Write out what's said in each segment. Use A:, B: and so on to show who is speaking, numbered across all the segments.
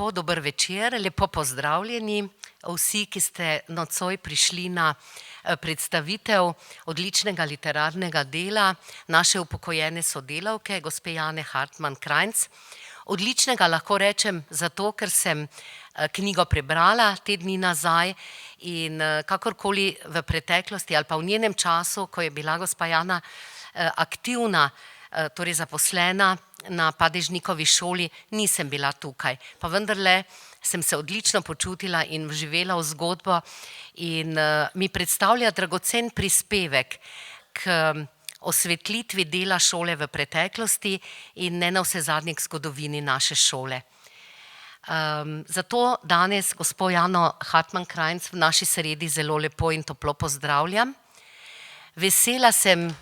A: Tako, dober večer, lepo pozdravljeni vsi, ki ste nocoj prišli na predstavitev odličnega literarnega dela naše upokojene sodelavke, gospe Jane Hartman Krajnc. Odličnega lahko rečem zato, ker sem knjigo prebrala te dni nazaj in kakorkoli v preteklosti ali pa v njenem času, ko je bila gospa Jana aktivna, torej zaposlena na Padežnikovi šoli, nisem bila tukaj. Pa vendarle sem se odlično počutila in vživela v zgodbo in mi predstavlja dragocen prispevek k osvetlitvi dela šole v preteklosti in ne navsezadnje k zgodovini naše šole. Zato danes gospo Jano Hartman Krajnc v naši sredi zelo lepo in toplo pozdravljam. Vesela sem...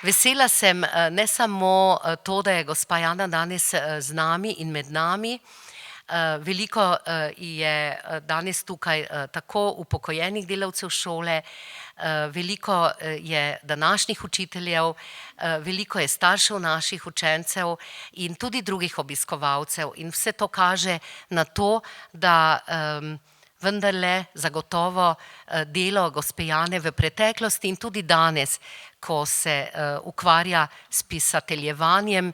A: Vesela sem ne samo to, da je gospa Jana danes z nami in med nami. Veliko je danes tukaj tako upokojenih delavcev šole, veliko je današnjih učiteljev, veliko je staršev naših učencev in tudi drugih obiskovalcev. In vse to kaže na to, da vendarle zagotovo delo gospe Jane v preteklosti in tudi danes, ko se ukvarja s pisateljevanjem,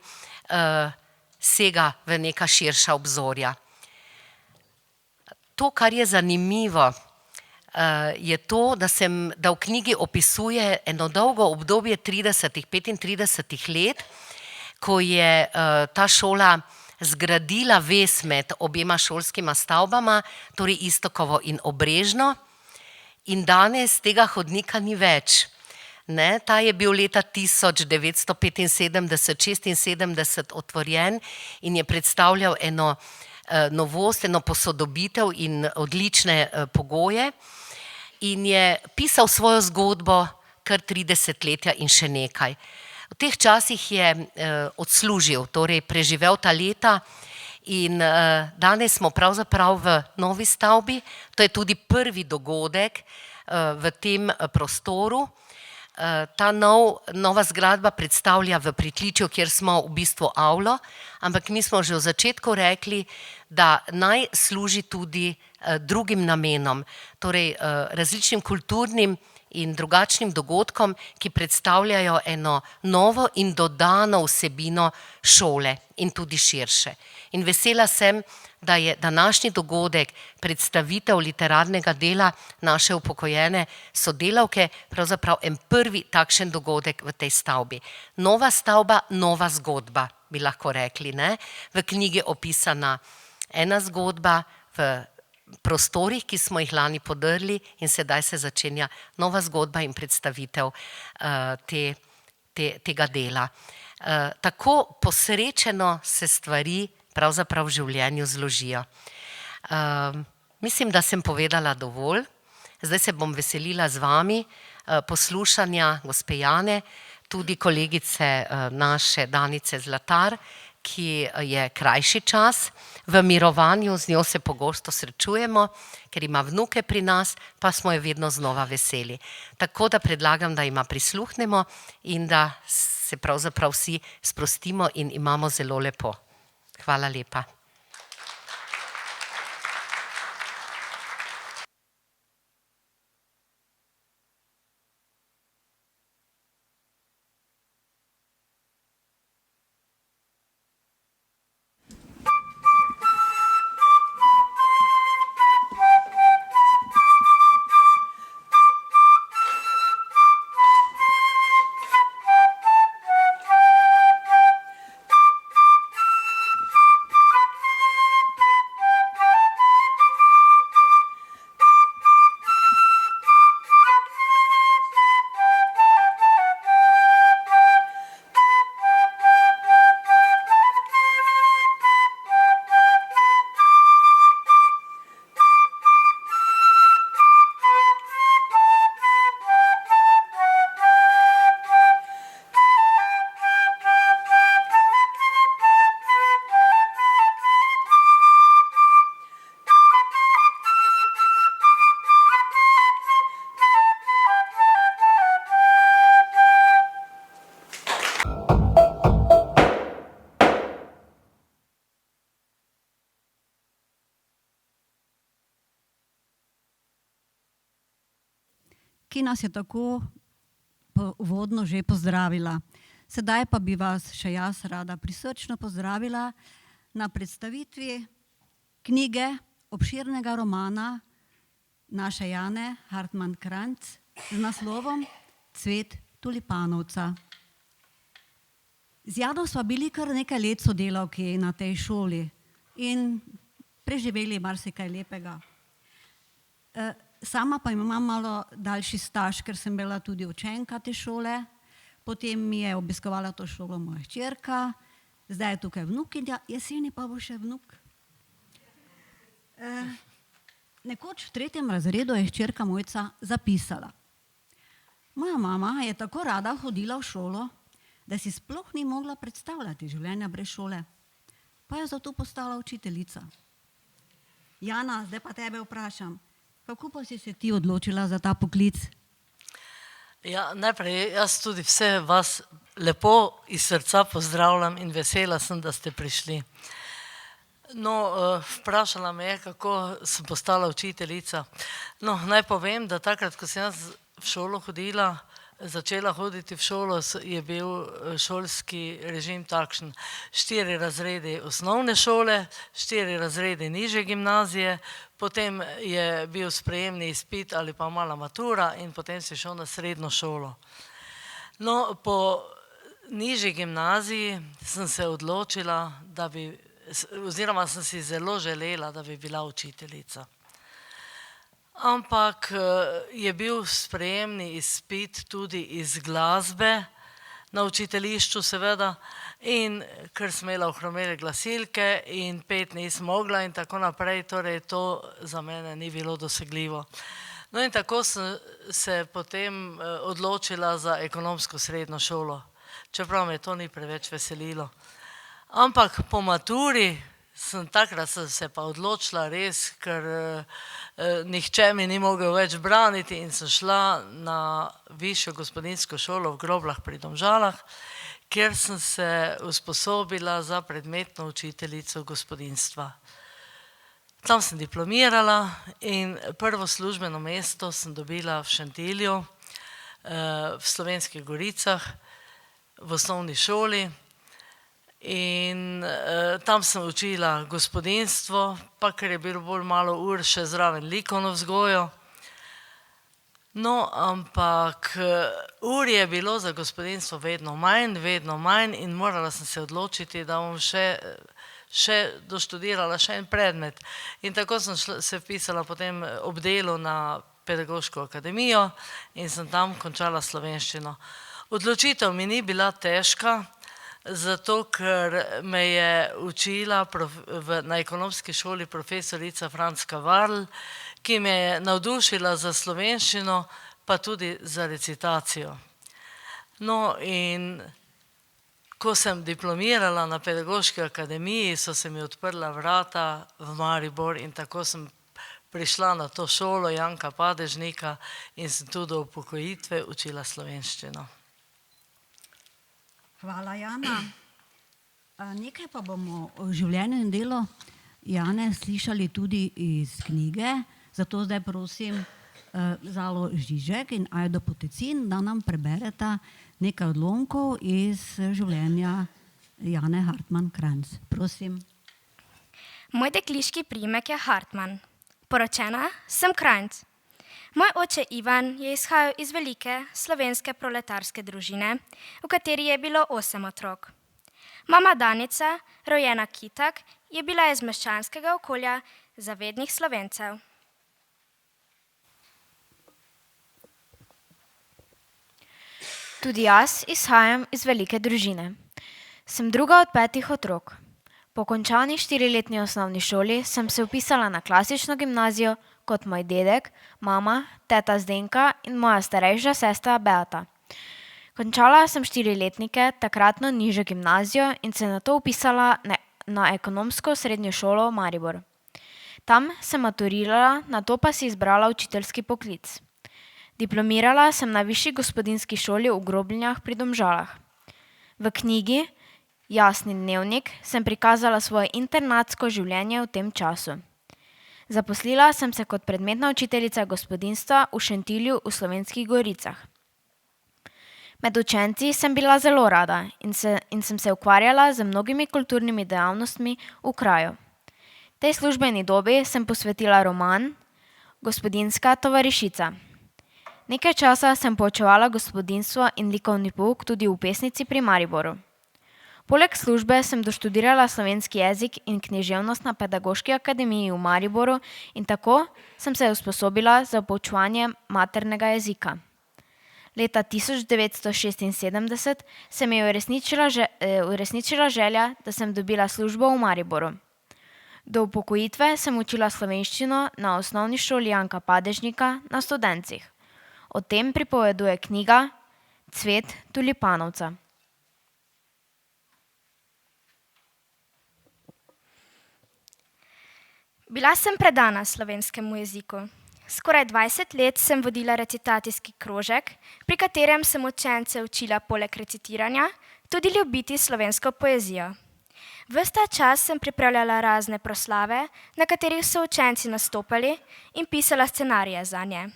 A: sega v neka širša obzorja. To, kar je zanimivo, je to, da v knjigi opisuje eno dolgo obdobje 35 let, ko je ta šola zgradila vez med obema šolskima stavbama, torej Iztokovo in Obrežno, in danes tega hodnika ni več. Ta je bil leta 1975-76 otvorjen in je predstavljal eno novost, eno posodobitev in odlične pogoje in je pisal svojo zgodbo kar 3 desetletja in še nekaj. V teh časih je odslužil, torej preživel ta leta in danes smo pravzaprav v novi stavbi. To je tudi prvi dogodek v tem prostoru. Ta nova zgradba predstavlja v pritličju, kjer smo v bistvu avlo, ampak mi smo že v začetku rekli, da naj služi tudi drugim namenom, torej različnim kulturnim in drugačnim dogodkom, ki predstavljajo eno novo in dodano vsebino šole in tudi širše. In vesela sem, da je današnji dogodek predstavitev literarnega dela naše upokojene sodelavke pravzaprav en prvi takšen dogodek v tej stavbi. Nova stavba, nova zgodba, bi lahko rekli, ne? V knjigi opisana ena zgodba v prostorih, ki smo jih lani podrli in sedaj se začenja nova zgodba in predstavitev tega dela. Tako posrečeno se stvari pravzaprav v življenju zložijo. Mislim, da sem povedala dovolj. Zdaj se bom veselila z vami poslušanja gospe Jane, tudi kolegice naše Danice Zlatar, ki je krajši čas v mirovanju, z njo se pogosto srečujemo, ker ima vnuke pri nas, pa smo jo vedno znova veseli. Tako da predlagam, da jima prisluhnemo in da se pravzaprav vsi sprostimo in imamo zelo lepo. Hvala lepa.
B: ki nas je tako uvodno že pozdravila. Sedaj pa bi vas še jaz rada prisrčno pozdravila na predstavitvi knjige obširnega romana naše Jane Hartman Kranjc z naslovom Cvet tulipanovca. Z Jano sva bili kar nekaj let sodelavki na tej šoli in preživeli marsikaj lepega. Sama pa imam malo daljši staž, ker sem bila tudi učenka te šole, potem mi je obiskovala to šolo moja hčerka, zdaj je tukaj vnukinja, jeseni pa bo še vnuk. Nekoč v 3. razredu je hčerka Mojca zapisala: moja mama je tako rada hodila v šolo, da si sploh ni mogla predstavljati življenja brez šole, pa je zato postala učiteljica. Jana, zdaj pa tebe vprašam, kako pa si se ti odločila za ta poklic?
C: Ja, najprej jaz tudi vse vas lepo iz srca pozdravljam in vesela sem, da ste prišli. No, vprašala me je, kako sem postala učiteljica. No, naj povem, da takrat, ko sem jaz v šolo hodila, začela hoditi v šolo, je bil šolski režim takšen: 4 razredi osnovne šole, 4 razredi nižje gimnazije, potem je bil sprejemni izpit ali pa mala matura in potem si šel na srednjo šolo. No, po nižji gimnaziji sem se odločila, oziroma sem si zelo želela, da bi bila učiteljica. Ampak je bil sprejemni izpit tudi iz glasbe, na učiteljišču seveda, in ker sem imela ohromele glasilke in pet nisem mogla in tako naprej, torej to za mene ni bilo dosegljivo. No in tako sem se potem odločila za ekonomsko srednjo šolo, čeprav me to ni preveč veselilo. Ampak po maturi takrat sem se pa odločila res, ker nihče mi ni mogel več braniti in sem šla na višjo gospodinjsko šolo v Groblah pri Domžalah, kjer sem se usposobila za predmetno učiteljico gospodinjstva. Tam sem diplomirala in prvo službeno mesto sem dobila v Šentilju, v Slovenskih Goricah, v osnovni šoli. In tam sem učila gospodinjstvo, pa ker je bilo bolj malo ur še zraven likovno vzgojo. No, ampak ur je bilo za gospodinjstvo vedno manj in morala sem se odločiti, da bom še doštudirala še en predmet. In tako sem se vpisala potem ob delu na Pedagoško akademijo in sem tam končala slovenščino. Odločitev mi ni bila težka, zato ker me je učila na ekonomski šoli profesorica Franska Varl, ki me je navdušila za slovenščino, pa tudi za recitacijo. No, in ko sem diplomirala na Pedagoški akademiji, so se mi odprla vrata v Maribor in tako sem prišla na to šolo Janka Padežnika in sem tudi do upokojitve učila slovenščino.
B: Hvala, Jana. Nekaj pa bomo o življenju in delu Jane slišali tudi iz knjige, zato zdaj prosim Zalo Žižek in Ajdo Potecin, da nam prebereta nekaj odlomkov iz življenja Jane Hartman Kranjc. Prosim.
D: Moj dekliški priimek je Hartman. Poročena sem Kranjc. Moj oče Ivan je izhajal iz velike slovenske proletarske družine, v kateri je bilo 8 otrok. Mama Danica, rojena Kitak, je bila iz meščanskega okolja zavednih Slovencev.
E: Tudi jaz izhajam iz velike družine. Sem druga od 5 otrok. Po končani 4-letni osnovni šoli sem se vpisala na klasično gimnazijo kot moj dedek, mama, teta Zdenka in moja starejša sestra Beata. Končala sem 4-letnike, takratno nižjo gimnazijo in se nato vpisala na ekonomsko srednjo šolo Maribor. Tam sem maturirala, nato pa si izbrala učiteljski poklic. Diplomirala sem na višji gospodinjski šoli v Grobljah pri Domžalah. V knjigi Jasni dnevnik sem prikazala svoje internatsko življenje v tem času. Zaposlila sem se kot predmetna učiteljica gospodinjstva v Šentilju v Slovenskih goricah. Med učenci sem bila zelo rada in sem se ukvarjala z mnogimi kulturnimi dejavnostmi v kraju. Tej službeni dobi sem posvetila roman Gospodinjska tovarišica. Nekaj časa sem poučevala gospodinjstvo in likovni pouk tudi v Pesnici pri Mariboru. Poleg službe sem doštudirala slovenski jezik in književnost na Pedagoški akademiji v Mariboru in tako sem se usposobila za poučevanje maternega jezika. Leta 1976 se mi je uresničila želja, da sem dobila službo v Mariboru. Do upokojitve sem učila slovenščino na osnovni šoli Janka Padežnika na Studencih. O tem pripoveduje knjiga Cvet tulipanovca.
D: Bila sem predana slovenskemu jeziku. Skoraj 20 let sem vodila recitacijski krožek, pri katerem sem učence učila poleg recitiranja tudi ljubiti slovensko poezijo. Ves ta čas sem pripravljala razne proslave, na katerih so učenci nastopali in pisala scenarije zanje.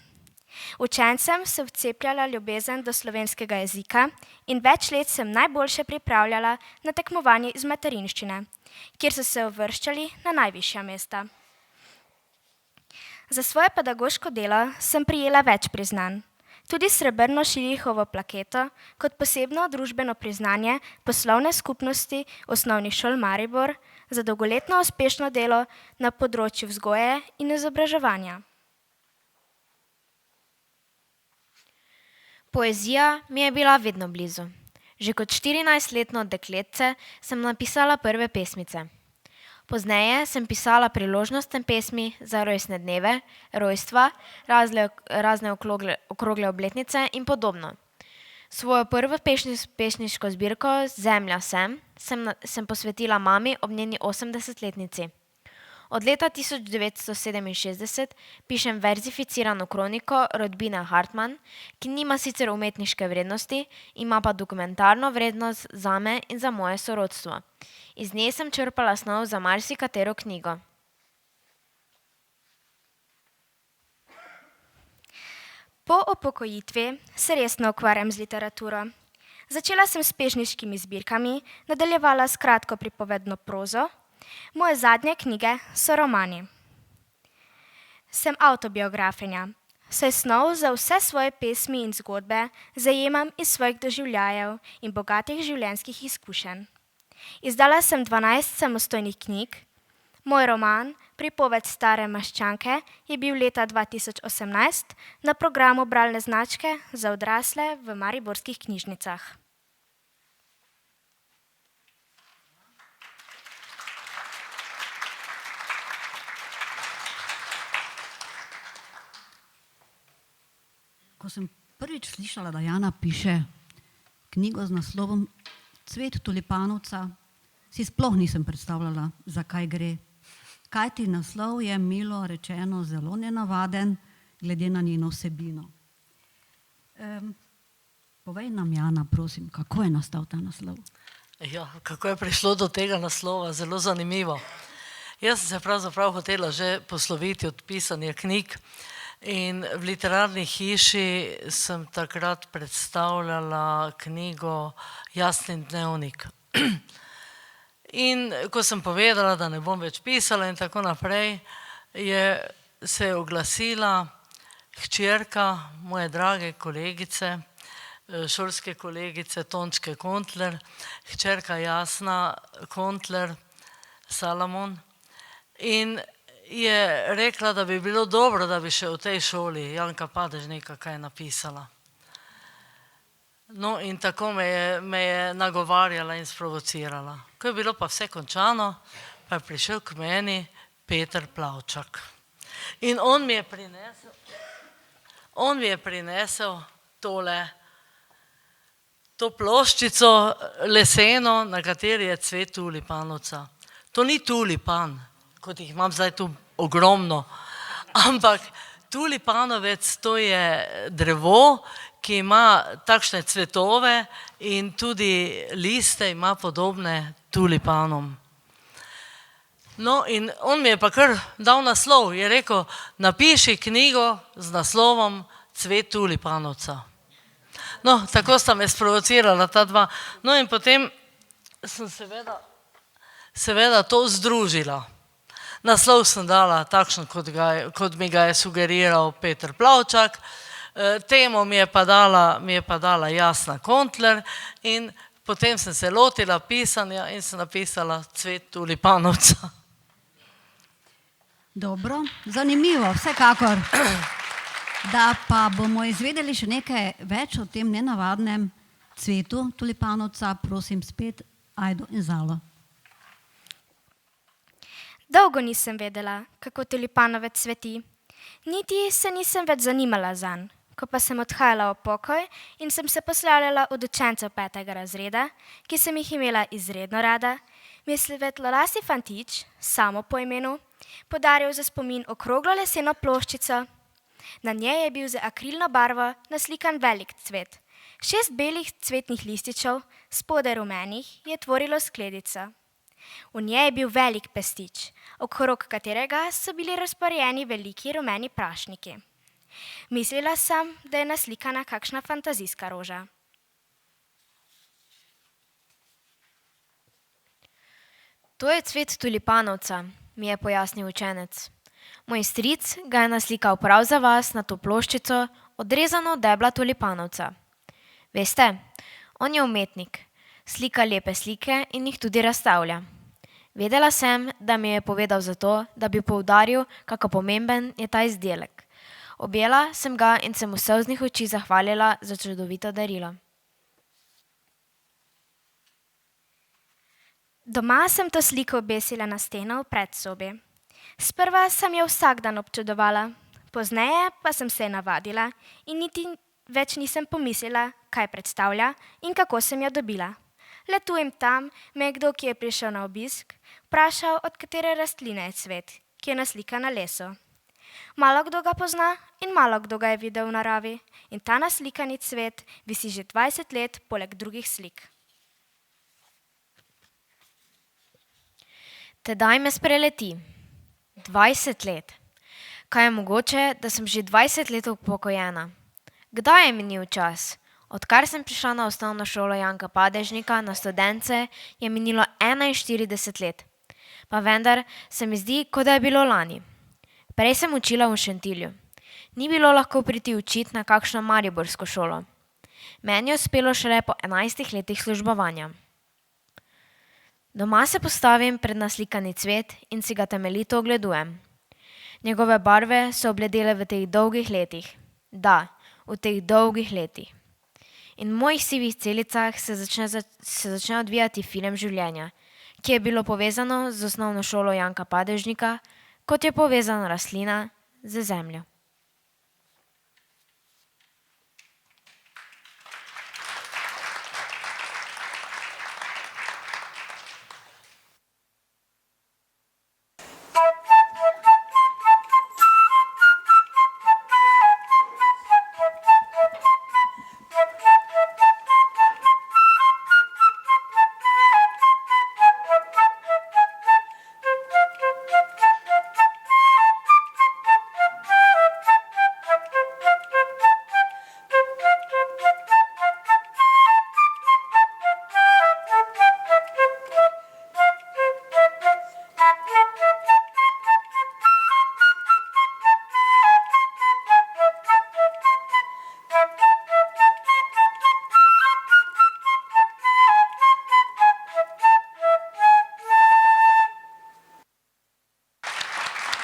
D: Učencem sem vcepljala ljubezen do slovenskega jezika in več let sem najboljše pripravljala na tekmovanje iz materinščine, kjer so se uvrščali na najvišja mesta. Za svoje pedagoško delo sem prejela več priznanj. Tudi srebrno Šilihovo plaketo kot posebno družbeno priznanje poslovne skupnosti osnovnih šol Maribor za dolgoletno uspešno delo na področju vzgoje in izobraževanja.
E: Poezija mi je bila vedno blizu. Že kot 14-letno dekletce sem napisala prve pesmice. Pozneje sem pisala priložnostne pesmi za rojstne dneve, rojstva, razne okrogle obletnice in podobno. Svojo prvo pesniško zbirko Zemlja sem posvetila mami ob njeni 80-letnici. Od leta 1967 pišem verzificirano kroniko rodbine Hartman, ki nima sicer umetniške vrednosti, ima pa dokumentarno vrednost zame in za moje sorodstvo. Iz nje sem črpala snov za marsikatero knjigo.
D: Po upokojitvi se resno ukvarjam z literaturo. Začela sem s pesniškimi zbirkami, nadaljevala s kratko pripovedno prozo. Moje zadnje knjige so romani. Sem avtobiografinja, saj snov za vse svoje pesmi in zgodbe zajemam iz svojih doživljajev in bogatih življenjskih izkušenj. Izdala sem 12 samostojnih knjig. Moj roman Pripoved stare maščanke je bil leta 2018 na programu bralne značke za odrasle v mariborskih knjižnicah.
B: Ko sem prvič slišala, da Jana piše knjigo z naslovom Cvet tulipanovca, si sploh nisem predstavljala, za kaj gre. Kajti naslov je, milo rečeno, zelo nenavaden, glede na njeno vsebino. Povej nam, Jana, prosim, kako je nastal ta naslov?
C: Ja, kako je prišlo do tega naslova, zelo zanimivo. Jaz sem se pravzaprav hotela že posloviti od pisanja knjig in v literarni hiši sem takrat predstavljala knjigo Jasnin dnevnik. In ko sem povedala, da ne bom več pisala in tako naprej, se je oglasila hčerka moje drage kolegice, šolske kolegice Tončke Kontler, hčerka Jasna Kontler Salamon, in je rekla, da bi bilo dobro, da bi še v tej šoli Janka Padežnika kaj napisala. No, in tako me je nagovarjala in sprovocirala. Ko je bilo pa vse končano, pa je prišel k meni Peter Plavčak. In on mi je prinesel to ploščico leseno, na kateri je cvet tulipanovca. To ni tulipan, kot jih imam zdaj tu ogromno, ampak tulipanovec to je drevo, ki ima takšne cvetove in tudi liste ima podobne tulipanom. No, in on mi je pa kar dal naslov, je rekel, napiši knjigo z naslovom Cvet tulipanovca. No, tako sta me sprovocirala ta dva. No in potem sem seveda to združila. Naslov sem dala takšen, kot mi ga je sugeriral Peter Plavčak, temo mi je pa dala Jasna Kontler in potem sem se lotila pisanja in sem napisala Cvet tulipanovca.
B: Dobro, zanimivo, vsekakor. Da pa bomo izvedeli še nekaj več o tem nenavadnem cvetu tulipanovca, prosim spet Ajdo in Zalo.
D: Dolgo nisem vedela, kako tulipanovec cveti. Niti se nisem več zanimala zanj. Ko pa sem odhajala v pokoj in sem se poslavljala od učencev 5. razreda, ki sem jih imela izredno rada, mi je svetlolasi fantič, Samo po imenu, podaril za spomin okroglo leseno ploščico. Na njej je bil z akrilno barvo naslikan velik cvet. 6 belih cvetnih lističev, spodaj rumenih, je tvorilo skledico. V njej je bil velik pestič, okrog katerega so bili razporejeni veliki rumeni prašniki. Mislila sem, da je naslikana kakšna fantazijska roža.
E: To je cvet tulipanovca, mi je pojasnil učenec. Moj stric ga je naslikal prav za vas na to ploščico, odrezano od debla tulipanovca. Veste, on je umetnik, slika lepe slike in jih tudi razstavlja. Vedela sem, da mi je povedal zato, da bi poudaril, kako pomemben je ta izdelek. Objela sem ga in se mu solznih oči zahvalila za čudovito darilo.
D: Doma sem to sliko obesila na steno v predsobi. Sprva sem jo vsak dan občudovala, pozneje pa sem se navadila in niti več nisem pomislila, kaj predstavlja in kako sem jo dobila. Le tu in tam me je kdo, ki je prišel na obisk, vprašal, od katere rastline je cvet, ki je naslikan na lesu. Malo kdo ga pozna in malo kdo ga je videl v naravi in ta naslikani cvet visi že 20 let poleg drugih slik.
E: Tedaj me spreleti. 20 let. Kaj je mogoče, da sem že 20 let upokojena? Kdaj je minil čas? Odkar sem prišla na osnovno šolo Janka Padežnika na študence, je minilo 41 let. Pa vendar se mi zdi, kot da je bilo lani. Prej sem učila v Šentilju. Ni bilo lahko priti učiti na kakšno mariborsko šolo. Meni je uspelo šele po 11 letih službovanja. Doma se postavim pred naslikani cvet in si ga temeljito ogledujem. Njegove barve so obledele v teh dolgih letih. Da, v teh dolgih letih. In v mojih sivih celicah se začne odvijati film življenja, ki je bilo povezano z osnovno šolo Janka Padežnika, kot je povezana rastlina z zemljo.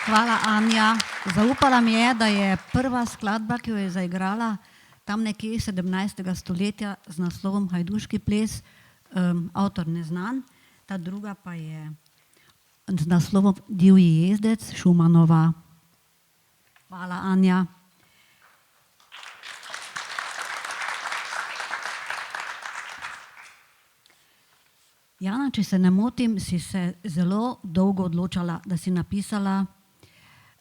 B: Hvala, Anja. Zaupala mi je, da je prva skladba, ki jo je zaigrala tam nekje 17. stoletja z naslovom Hajduški ples, avtor neznan, ta druga pa je z naslovom Divji jezdec Šumanova. Hvala, Anja. Jana, če se ne motim, si se zelo dolgo odločala, da si napisala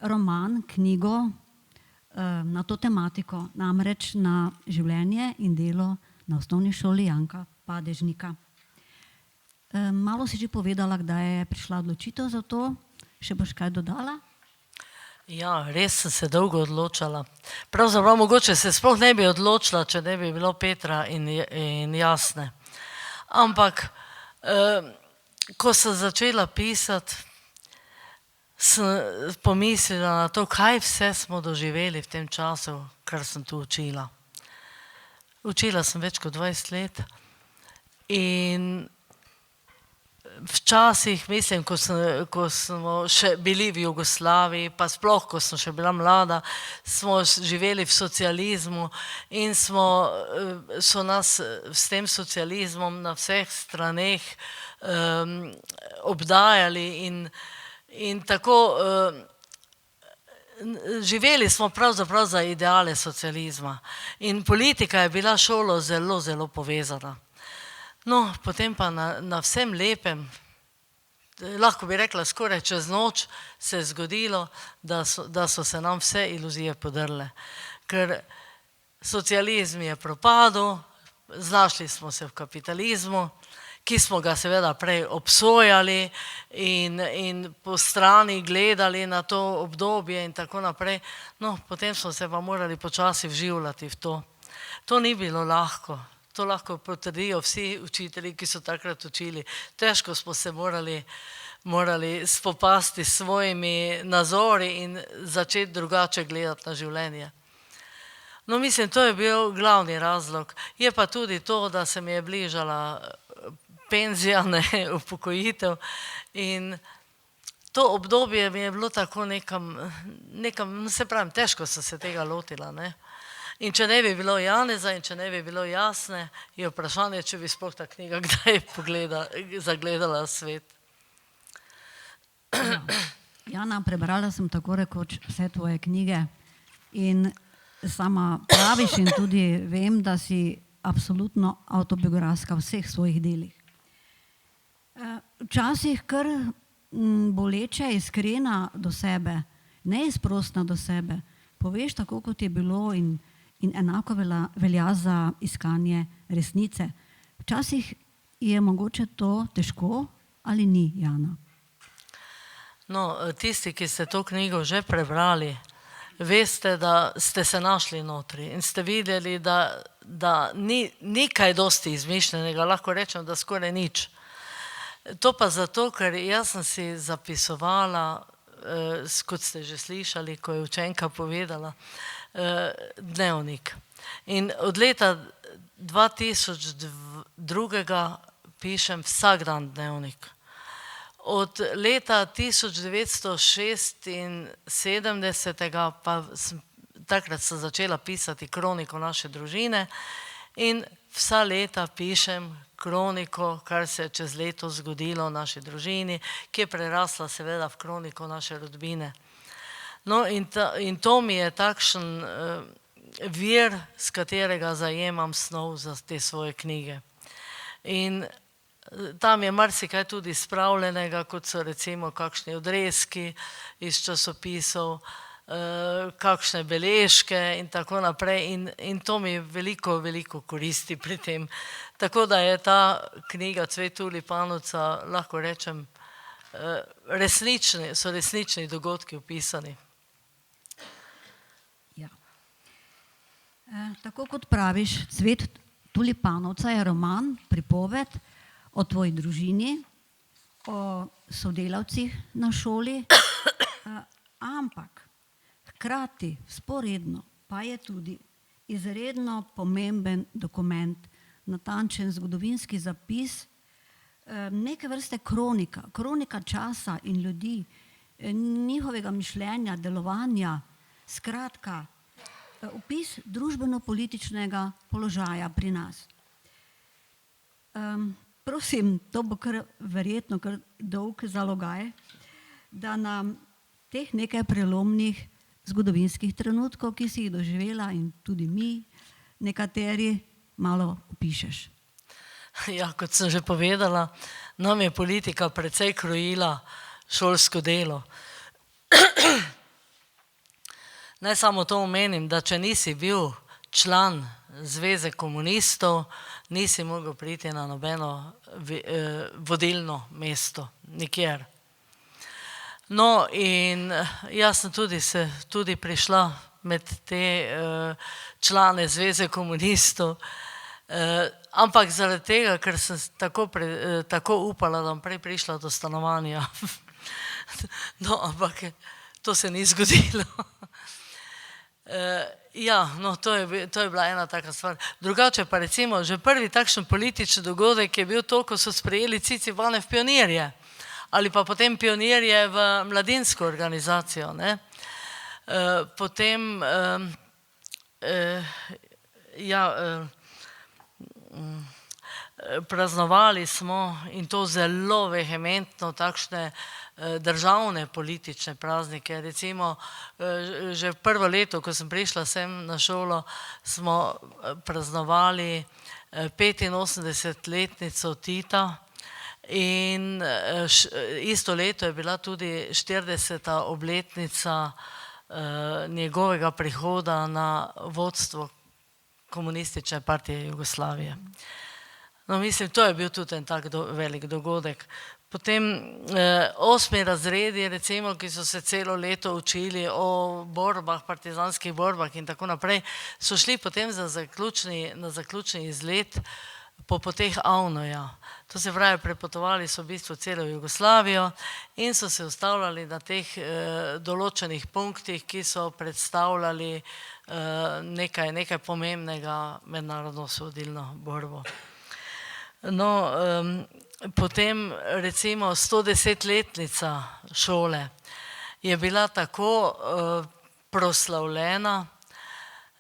B: roman, knjigo na to tematiko, namreč na življenje in delo na osnovni šoli Janka Padežnika. Malo si že povedala, kdaj je prišla odločitev za to, Še boš kaj dodala?
C: Ja, res sem se dolgo odločala. Pravzaprav mogoče se sploh ne bi odločila, če ne bi bilo Petra in Jasne. Ampak, ko sem začela pisati, sem pomislila na to, kaj vse smo doživeli v tem času, kar sem tu učila. Učila sem več kot 20 let in včasih, mislim, ko smo še bili v Jugoslaviji, pa sploh, ko sem še bila mlada, smo živeli v socializmu in so nas s tem socializmom na vseh straneh obdajali in tako živeli smo pravzaprav za ideale socializma. In politika je bila šolo zelo, zelo povezana. No, potem pa na vsem lepem, lahko bi rekla skoraj čez noč, se je zgodilo, da so se nam vse iluzije podrle. Ker socializm je propadel, znašli smo se v kapitalizmu, ki smo ga seveda prej obsojali in po strani gledali na to obdobje in tako naprej. No, potem smo se pa morali počasi vživljati v to. To ni bilo lahko. To lahko potrdijo vsi učitelji, ki so takrat učili. Težko smo se morali spopasti s svojimi nazori in začeti drugače gledati na življenje. No, mislim, to je bil glavni razlog. Je pa tudi to, da se mi je bližala penzija, upokojitev in to obdobje mi je bilo tako nekam, se pravim, težko sem se tega lotila, ne. In če ne bi bilo Janeza in če ne bi bilo Jasne, je vprašanje, če bi sploh ta knjiga kdaj zagledala svet.
B: Jana, prebrala sem tako rekoč vse tvoje knjige in sama praviš in tudi vem, da si absolutno avtobiografska v vseh svojih delih. Včasih kar boleče, iskrena do sebe, neizprostna do sebe, poveš tako, kot je bilo in enako velja za iskanje resnice. Včasih je mogoče to težko ali ni, Jana?
C: No, tisti, ki ste to knjigo že prebrali, veste, da ste se našli notri in ste videli, da ni kaj dosti izmišljenega, lahko rečem, da skoraj nič. To pa zato, ker jaz sem si zapisovala, kot ste že slišali, ko je učenka povedala, dnevnik. In od leta 2002 pišem vsak dan dnevnik. Od leta 1976 pa takrat sem začela pisati kroniko naše družine in vsa leta pišem kroniko, kar se je čez leto zgodilo v naši družini, ki je prerasla seveda v kroniko naše rodbine. No, in to mi je takšen vir, s katerega zajemam snov za te svoje knjige. In tam je marsikaj tudi spravljenega, kot so recimo kakšni odrezki iz časopisov, kakšne beležke in tako naprej. In to mi veliko, veliko koristi pri tem. Tako da je ta knjiga Cvet tulipanovca, lahko rečem, so resnični dogodki opisani.
B: Ja. Tako kot praviš, Cvet tulipanovca je roman, pripoved o tvoji družini, o sodelavcih na šoli, ampak hkrati, vzporedno, pa je tudi izredno pomemben dokument, natančen zgodovinski zapis, neke vrste kronika časa in ljudi, njihovega mišljenja, delovanja, skratka, opis družbeno-političnega položaja pri nas. Prosim, to bo verjetno kar dolg zalogaj, da nam teh nekaj prelomnih zgodovinskih trenutkov, ki si jih doživela in tudi mi, nekateri, malo opišeš.
C: Ja, kot sem že povedala, nam je politika precej krojila šolsko delo. Naj samo to omenim, da če nisi bil član Zveze komunistov, nisi mogel priti na nobeno vodilno mesto, nikjer. No, in jaz sem tudi prišla med te člane Zveze komunistov, ampak zaradi tega, ker sem tako upala, da bom prej prišla do stanovanja. No, ampak to se ni zgodilo. Ja, no, to je bila ena taka stvar. Drugače pa recimo, že prvi takšen politični dogodek je bil to, ko so sprejeli Cicibane v pionirje ali pa potem pionirje v mladinsko organizacijo, ne. Potem, praznovali smo in to zelo vehementno takšne državne politične praznike. Recimo, že prvo leto, ko sem prišla sem na šolo, smo praznovali 85-letnico Tita in isto leto je bila tudi 40. obletnica njegovega prihoda na vodstvo Komunistične partije Jugoslavije. No, mislim, to je bil tudi en tak velik dogodek. Potem 8. razredi, recimo, ki so se celo leto učili o borbah, partizanskih borbah in tako naprej, so šli potem na zaključni izlet po poteh Avnoja. To se pravi, prepotovali so v bistvu celo Jugoslavijo in so se ustavljali na teh določenih punktih, ki so predstavljali nekaj pomembnega mednarodno osvobodilno borbo. No, potem recimo 110-letnica šole je bila tako proslavljena,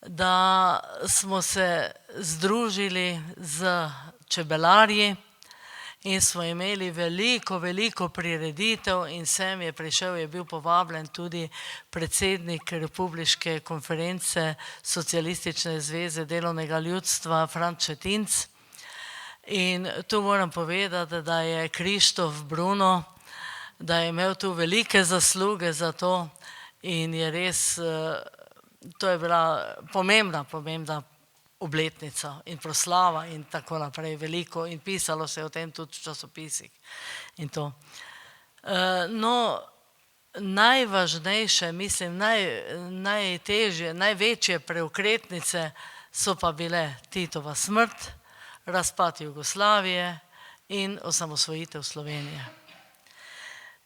C: da smo se združili z čebelarji in smo imeli veliko prireditev in sem je prišel, je bil povabljen tudi predsednik Republiške konference Socialistične zveze delovnega ljudstva Franc Šetinc. In tu moram povedati, da je Krištof Bruno, da je imel tu velike zasluge za to in je res, to je bila pomembna obletnica in proslava in tako naprej, veliko in pisalo se je o tem tudi v časopisih in to. No, najvažnejše, mislim, najtežje, največje preokretnice so pa bile Titova smrt, razpad Jugoslavije in osamosvojitev Slovenije.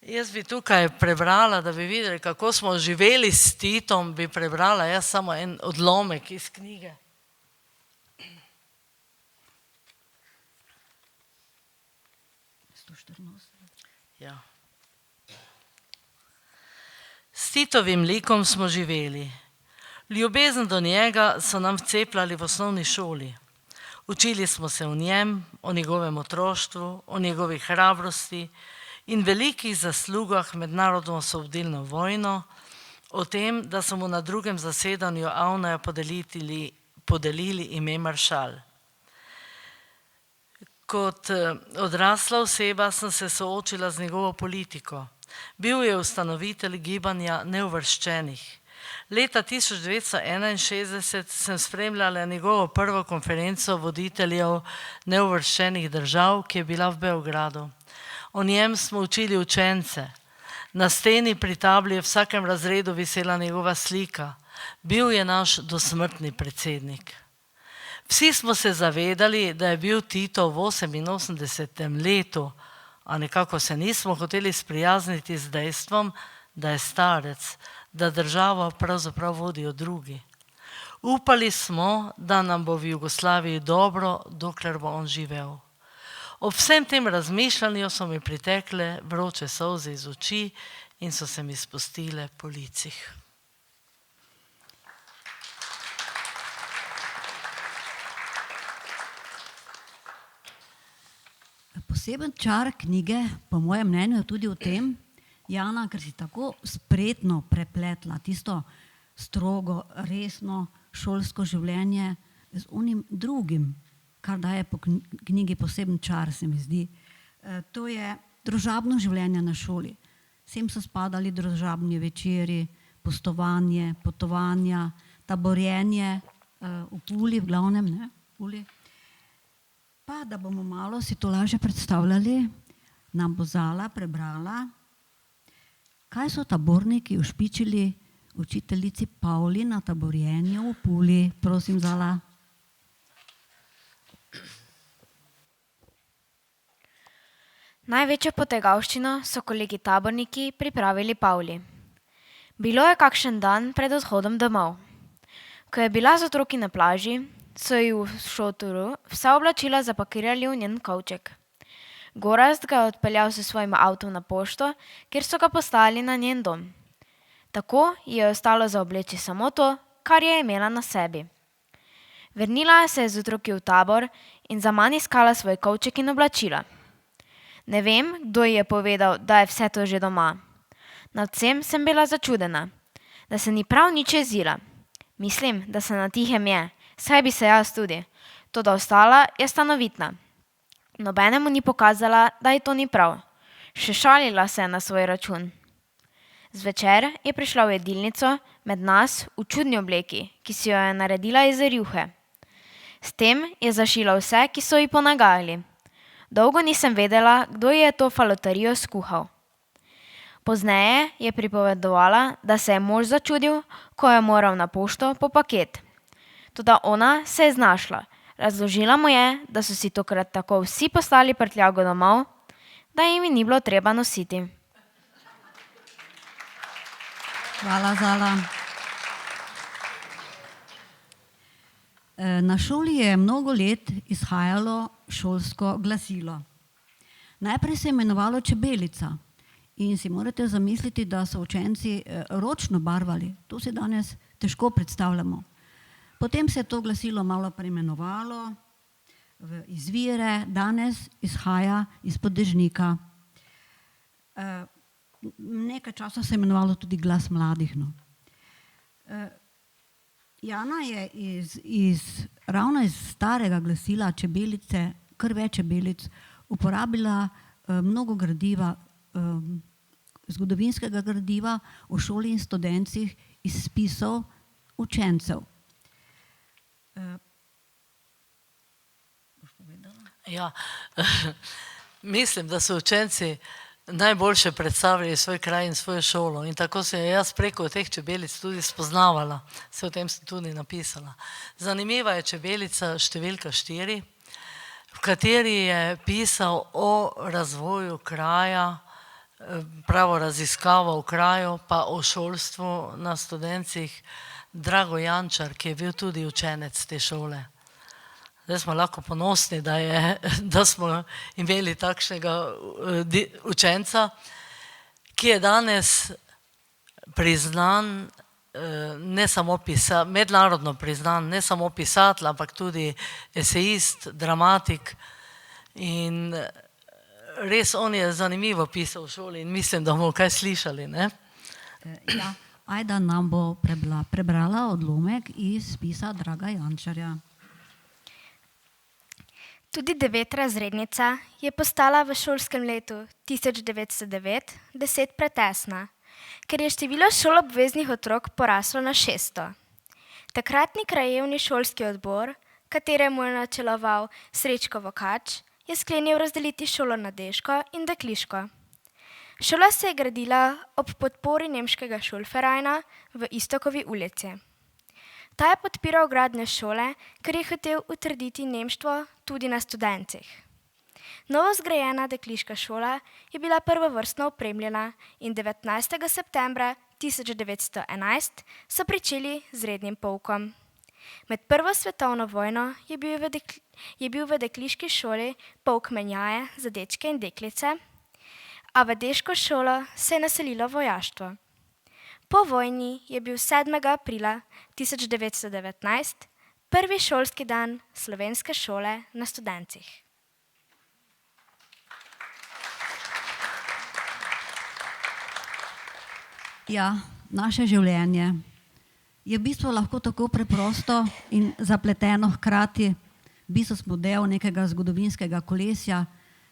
C: Jaz bi tukaj prebrala, da bi videli, kako smo živeli s Titom, bi prebrala jaz samo en odlomek iz knjige. Ja. S Titovim likom smo živeli. Ljubezen do njega so nam vcepljali v osnovni šoli. Učili smo se o njem, o njegovem otroštvu, o njegovi hrabrosti in velikih zaslugah med narodno-osvobodilno vojno, o tem, da so mu na drugem zasedanju Avnoja podelili ime maršal. Kot odrasla oseba sem se soočila z njegovo politiko. Bil je ustanovitelj gibanja neuvrščenih. Leta 1961 sem spremljala njegovo prvo konferenco voditeljev neuvrščenih držav, ki je bila v Beogradu. O njem smo učili učence. Na steni pri tabli je v vsakem razredu visela njegova slika. Bil je naš dosmrtni predsednik. Vsi smo se zavedali, da je bil Tito v 88. letu, a nekako se nismo hoteli sprijazniti z dejstvom, da je starec, da državo pravzaprav vodijo drugi. Upali smo, da nam bo v Jugoslaviji dobro, dokler bo on živel. Ob vsem tem razmišljanju so mi pritekle vroče solze iz oči in so se mi spustile po licih.
B: Poseben čar knjige, po mojem mnenju, je tudi v tem, Jana, ker si tako spretno prepletla tisto strogo, resno šolsko življenje z unim drugim, kar daje po knjigi poseben čar, se mi zdi. To je družabno življenje na šoli. Sem so spadali družabni večeri, pustovanje, potovanja, taborjenje v Puli, v glavnem, ne, v Puli. Pa, da bomo malo si to lažje predstavljali, nam bo Zala prebrala kaj so taborniki ušpičili učiteljici Pavli na taborjenju v Puli? Prosim, Zala.
E: Največjo potegavščino so kolegi taborniki pripravili Pavli. Bilo je kakšen dan pred odhodom domov. Ko je bila z otroki na plaži, so ji v šotoru vsa oblačila zapakirali v njen kovček. Gorazd ga je odpeljal s svojim avtom na pošto, kjer so ga poslali na njen dom. Tako ji je ostalo za obleči samo to, kar je imela na sebi. Vrnila se je z otroki v tabor in zaman iskala svoj kovček in oblačila. Ne vem, kdo ji je povedal, da je vse to že doma. Nad vsem sem bila začudena, da se ni prav nič jezila. Mislim, da se na tihem je, saj bi se jaz tudi. Toda ostala je stanovitna. Nobenemu ni pokazala, da ji to ni prav. Še šalila se je na svoj račun. Zvečer je prišla v jedilnico med nas v čudni obleki, ki si jo je naredila iz rjuhe. S tem je zašila vse, ki so ji ponagajali. Dolgo nisem vedela, kdo ji je to falotarijo skuhal. Pozneje je pripovedovala, da se je mož začudil, ko je moral na pošto po paket. Toda ona se je znašla. Razložila mu je, da so si tokrat tako vsi poslali prtljago domov, da jim ni bilo treba nositi.
B: Hvala, Zala. Na šoli je mnogo let izhajalo šolsko glasilo. Najprej se je imenovalo Čebelica in si morate zamisliti, da so učenci ročno barvali. To si danes težko predstavljamo. Potem se je to glasilo malo preimenovalo v izvire, danes izhaja izpod dežnika. Nekaj časa se je imenovalo tudi Glas mladih. No. Jana je ravno iz starega glasila Čebelice, kar več čebelic, uporabila mnogo gradiva, zgodovinskega gradiva v šoli in študencih iz spisov učencev.
C: Ja, mislim, da so učenci najboljše predstavljali svoj kraj in svojo šolo in tako se je jaz preko teh čebelic tudi spoznavala. Se o tem sem tudi napisala. Zanimiva je čebelica številka 4, v kateri je pisal o razvoju kraja, pravo raziskavo v kraju, pa o šolstvu na študencih, Drago Jančar, ki je bil tudi učenec te šole. Zdaj smo lahko ponosni, da smo imeli takšnega učenca, ki je danes priznan, mednarodno priznan, ne samo pisatelj, ampak tudi esejist, dramatik. In res on je zanimivo pisal v šoli in mislim, da bomo kaj slišali. Ne?
B: Ja, Ajda nam bo prebrala odlomek iz spisa Draga Jančarja.
D: Tudi 9-razrednica je postala v šolskem letu 1909-10 pretesna, ker je število šolobveznih otrok poraslo na 600. Takratni krajevni šolski odbor, kateremu je načeloval Srečko Vokač, je sklenil razdeliti šolo na deško in dekliško. Šola se je gradila ob podpori nemškega Šulferajna v Iztokovi ulici. Ta je podpiral gradnjo šole, ker je hotel utrditi nemštvo tudi na študencih. Novo zgrajena dekliška šola je bila prvovrstno opremljena in 19. septembra 1911 so pričeli z rednim poukom. Med prvo svetovno vojno je bil v dekliški šoli pouk menjaje za dečke in deklice, a v deško šolo se je naselilo vojaštvo. Po vojni je bil 7. aprila 1919 prvi šolski dan slovenske šole na študencih.
B: Ja, naše življenje je v bistvu lahko tako preprosto in zapleteno hkrati. V bistvu smo del nekega zgodovinskega kolesja,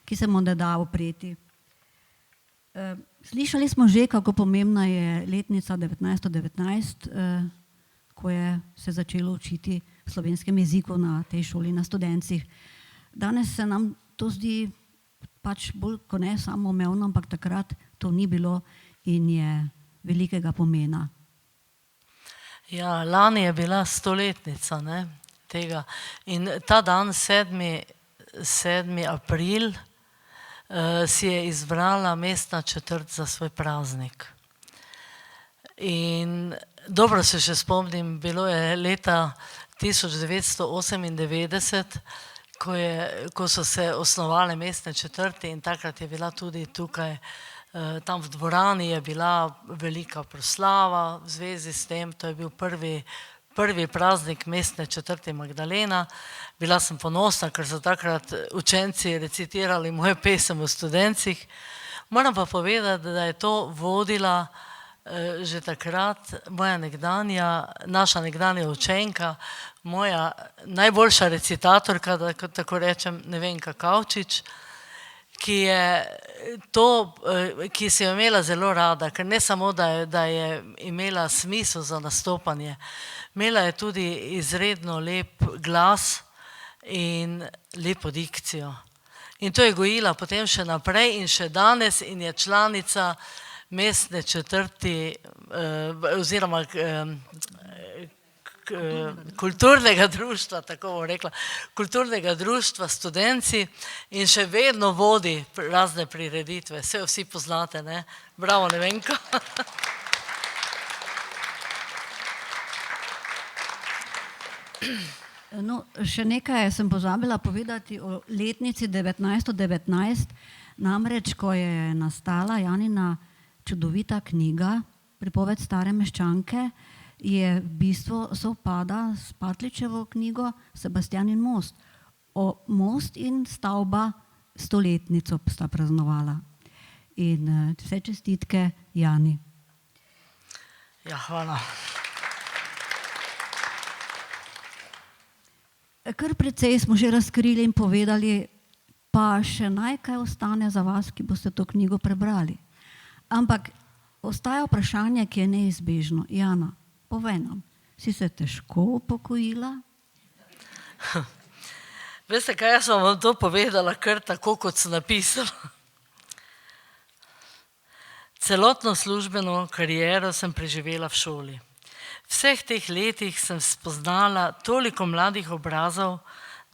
B: ki se mu ne da upreti. Slišali smo že, kako pomembna je letnica 1919, ko je se začelo učiti v slovenskem jeziku na tej šoli na študencih. Danes se nam to zdi pač bolj kot ne samoumevno, ampak takrat to ni bilo. in je velikega pomena.
C: Ja, lani je bila 100-letnica, ne, tega. In ta dan, 7. april, si je izbrala mestna četrt za svoj praznik. In dobro se še spomnim, bilo je leta 1998, ko so se osnovale mestne četrti in takrat je bila tudi tukaj, tam v dvorani je bila velika proslava v zvezi s tem, to je bil prvi praznik mestne četrti Magdalena. Bila sem ponosna, ker so takrat učenci recitirali mojo pesem o Studencih. Moram pa povedati, da je to vodila že takrat naša nekdanja učenka, moja najboljša recitatorka, da tako rečem, Nevenka Kavčič, ki si jo imela zelo rada, ker ne samo, da je imela smisel za nastopanje, imela je tudi izredno lep glas in lepo dikcijo. In to je gojila potem še naprej in še danes in je članica mestne četrti oziroma kulturnega društva, tako bom rekla, kulturnega društva Studenci in še vedno vodi razne prireditve. Saj jo vsi poznate, ne? Bravo, Nevenka.
B: No, še nekaj sem pozabila povedati o letnici 1919, namreč, ko je nastala Janina čudovita knjiga, Pripoved stare meščanke, je v bistvu sovpada s Patličevo knjigo Sebastianin most. Most in stavba 100-letnico sta praznovala. In vse čestitke Jani.
C: Ja, hvala.
B: Kar precej smo že razkrili in povedali, pa še najkaj ostane za vas, ki boste to knjigo prebrali. Ampak ostaja vprašanje, ki je neizbežno. Jana, povej nam, si se težko upokojila?
C: Veste kaj, jaz sem vam to povedala kar tako, kot sem napisala. Celotno službeno kariero sem preživela v šoli. V vseh teh letih sem spoznala toliko mladih obrazov,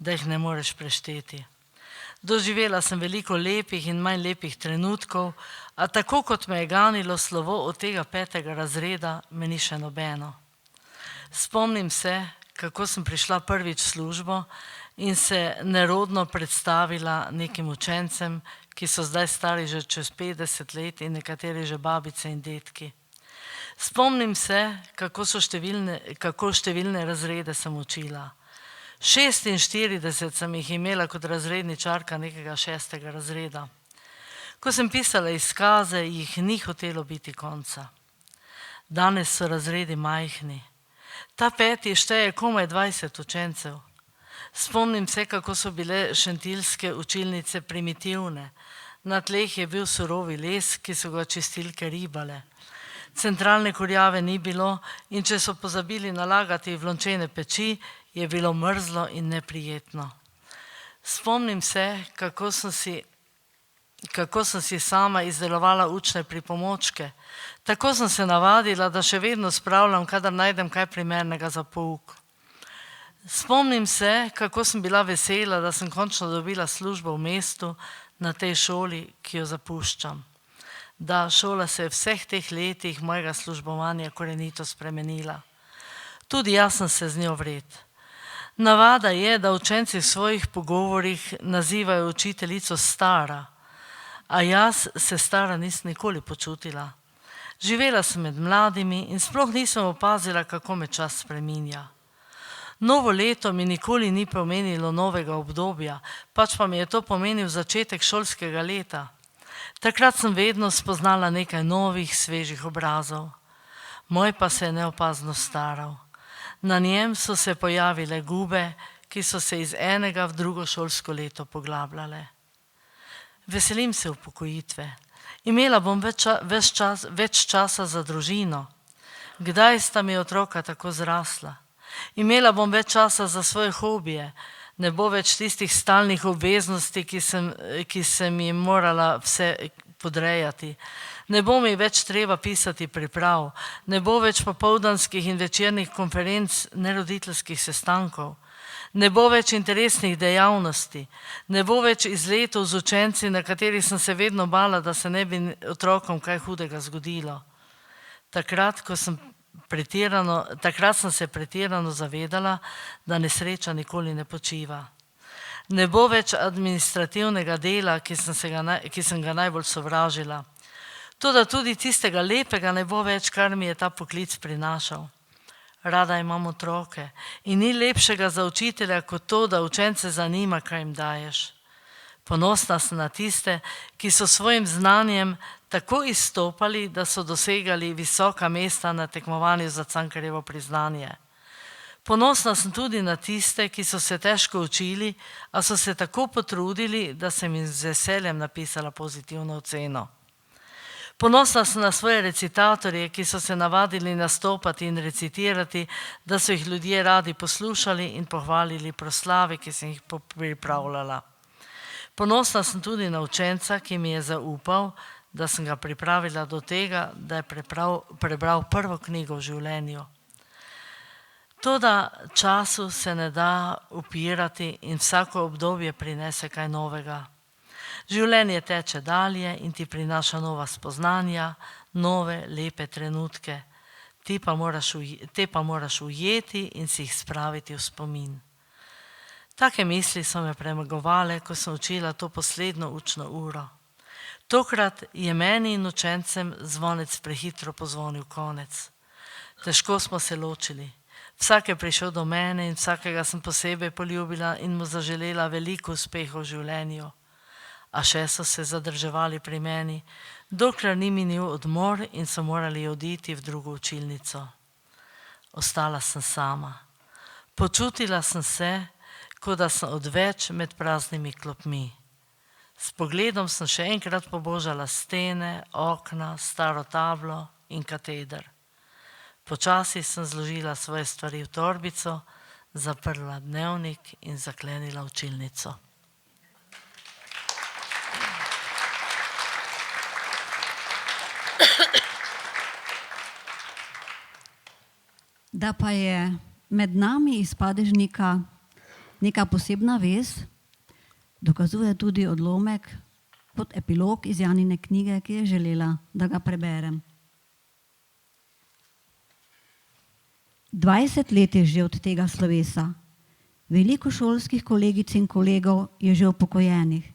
C: da jih ne moreš prešteti. Doživela sem veliko lepih in manj lepih trenutkov, a tako kot me je ganilo slovo od tega 5. razreda, me ni še nobeno. Spomnim se, kako sem prišla prvič v službo in se nerodno predstavila nekim učencem, ki so zdaj stari že čez 50 let in nekateri že babice in detki. Spomnim se, kako številne razrede sem učila. 46 sem jih imela kot razredničarka nekega 6. razreda. Ko sem pisala izkaze, jih ni hotelo biti konca. Danes so razredi majhni. Ta 5. šteje komaj 20 učencev. Spomnim se, kako so bile šentilske učilnice primitivne. Na tleh je bil surovi les, ki so ga čistilke ribale. Centralne kurjave ni bilo in če so pozabili nalagati v lončene peči, je bilo mrzlo in neprijetno. Spomnim se, kako sem si sama izdelovala učne pripomočke. Tako sem se navadila, da še vedno spravljam, kadar najdem kaj primernega za pouk. Spomnim se, kako sem bila vesela, da sem končno dobila službo v mestu na tej šoli, ki jo zapuščam. Da, šola se je v vseh teh letih mojega službovanja korenito spremenila. Tudi jaz sem se z njo vred. Navada je, da učenci v svojih pogovorih nazivajo učiteljico stara, a jaz se stara nisem nikoli počutila. Živela sem med mladimi in sploh nisem opazila, kako me čas spreminja. Novo leto mi nikoli ni pomenilo novega obdobja, pač pa mi je to pomenil začetek šolskega leta. Takrat sem vedno spoznala nekaj novih, svežih obrazov. Moj pa se je neopazno staral. Na njem so se pojavile gube, ki so se iz enega v drugo šolsko leto poglabljale. Veselim se upokojitve. Imela bom več časa za družino. Kdaj sta mi otroka tako zrasla? Imela bom več časa za svoje hobije. Ne bo več tistih stalnih obveznosti, ki sem jim morala podrejati. Ne bo mi več treba pisati priprav, ne bo več popoldanskih in večernih konferenc, neroditeljskih sestankov, ne bo več interesnih dejavnosti, ne bo več izletov z učenci, na katerih sem se vedno bala, da se ne bi otrokom kaj hudega zgodilo. Takrat sem se pretirano zavedala, da nesreča nikoli ne počiva. Ne bo več administrativnega dela, ki sem ga najbolj sovražila. Toda tudi tistega lepega ne bo več, kar mi je ta poklic prinašal. Rada imam otroke in ni lepšega za učitelja kot to, da učence zanima, kaj jim daješ. Ponosna sem na tiste, ki so svojim znanjem tako izstopali, da so dosegali visoka mesta na tekmovanju za Cankarjevo priznanje. Ponosna sem tudi na tiste, ki so se težko učili, a so se tako potrudili, da sem jim z veseljem napisala pozitivno oceno. Ponosna sem na svoje recitatorje, ki so se navadili nastopati in recitirati, da so jih ljudje radi poslušali in pohvalili proslave, ki sem jih pripravljala. Ponosna sem tudi na učenca, ki mi je zaupal, da sem ga pripravila do tega, da je prebral prvo knjigo v življenju. Toda času se ne da upirati in vsako obdobje prinese kaj novega. Življenje teče dalje in ti prinaša nova spoznanja, nove, lepe trenutke. Te pa moraš ujeti in si jih spraviti v spomin. Take misli so me premagovale, ko sem učila to poslednjo učno uro. Tokrat je meni in učencem zvonec prehitro pozvonil konec. Težko smo se ločili. Vsak je prišel do mene in vsakega sem posebej poljubila in mu zaželela veliko uspehov v življenju. A še so se zadrževali pri meni, dokler ni minil odmor in so morali oditi v drugo učilnico. Ostala sem sama. Počutila sem se, kot da sem odveč med praznimi klopmi. S pogledom sem še enkrat pobožala stene, okna, staro tablo in kateder. Počasi sem zložila svoje stvari v torbico, zaprla dnevnik in zaklenila učilnico.
B: Da pa je med nami iz Padežnika neka posebna vez, dokazuje tudi odlomek pod epilog iz Janine knjige, ki je želela, da ga preberem. 20 let je že od tega slovesa. Veliko šolskih kolegic in kolegov je že upokojenih.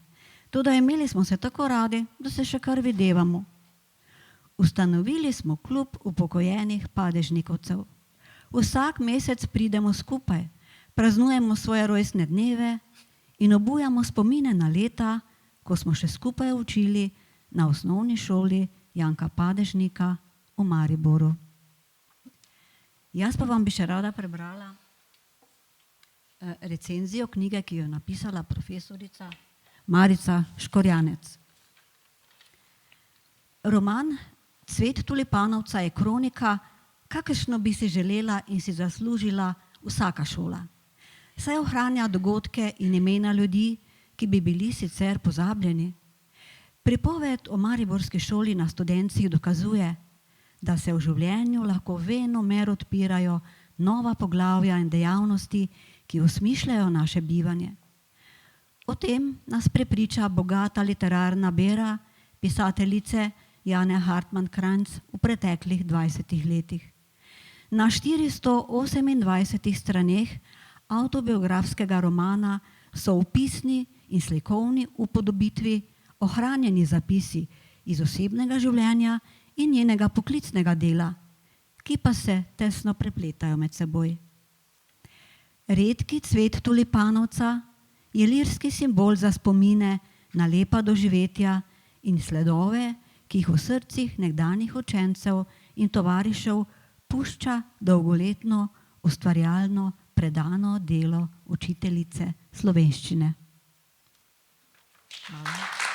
B: Toda imeli smo se tako radi, da se še kar videvamo. Ustanovili smo klub upokojenih padežnikovcev. Vsak mesec pridemo skupaj, praznujemo svoje rojstne dneve in obujamo spomine na leta, ko smo še skupaj učili na osnovni šoli Janka Padežnika v Mariboru. Jaz pa vam bi še rada prebrala recenzijo knjige, ki jo je napisala profesorica Marica Škorjanec. Roman Cvet tulipanovca je kronika, kakršno bi si želela in si zaslužila vsaka šola. Saj ohranja dogodke in imena ljudi, ki bi bili sicer pozabljeni. Pripoved o mariborski šoli na Studencih dokazuje, da se v življenju lahko venomer odpirajo nova poglavja in dejavnosti, ki osmišljajo naše bivanje. O tem nas prepriča bogata literarna bera pisateljice Jane Hartman Kranjc v preteklih 20 letih. Na 428 straneh avtobiografskega romana so opisni in slikovni upodobitvi ohranjeni zapisi iz osebnega življenja in njenega poklicnega dela, ki pa se tesno prepletajo med seboj. Redki cvet tulipanovca je lirski simbol za spomine na lepa doživetja in sledove, ki jih v srcih nekdanjih učencev in tovarišev pušča dolgoletno, ustvarjalno, predano delo učiteljice slovenščine. Hvala.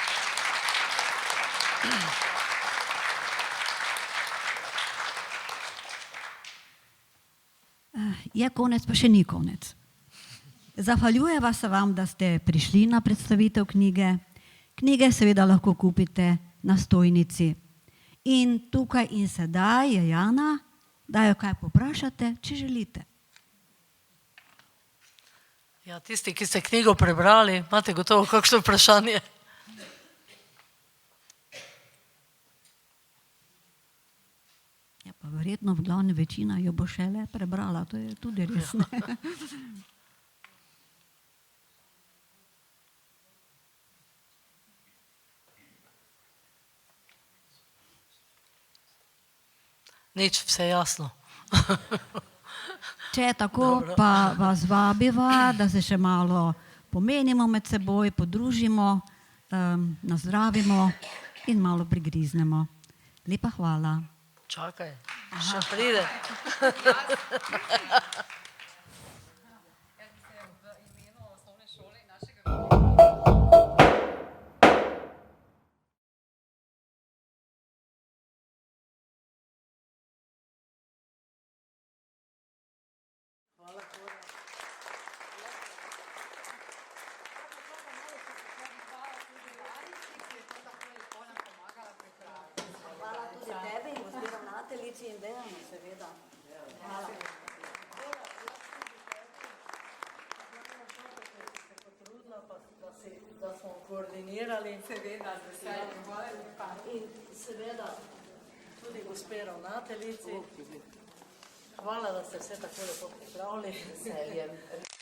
B: Je konec, pa še ni konec. Zahvaljujeva se vam, da ste prišli na predstavitev knjige. Knjige seveda lahko kupite na stojnici. In tukaj in sedaj je Jana, da jo kaj poprašate, če želite.
C: Ja, tisti, ki ste knjigo prebrali, imate gotovo kakšno vprašanje?
B: Ja, pa verjetno v glavni večina jo bo šele prebrala, to je tudi res. Ne?
C: Nič, vse jasno.
B: Če je tako, pa vas vabiva, da se še malo pomenimo med seboj, podružimo, nazdravimo in malo prigriznemo. Lepa hvala.
C: Čakaj, še pride.
B: Hvala tudi tebi in gospe ravnateljici in Dejanu, seveda. Hvala.
C: Da smo koordinirali.
F: Seveda, z veseljem. Hvala lepa.
C: In seveda tudi gospe ravnateljici. Hvala, da ste vse tako lepo pripravili.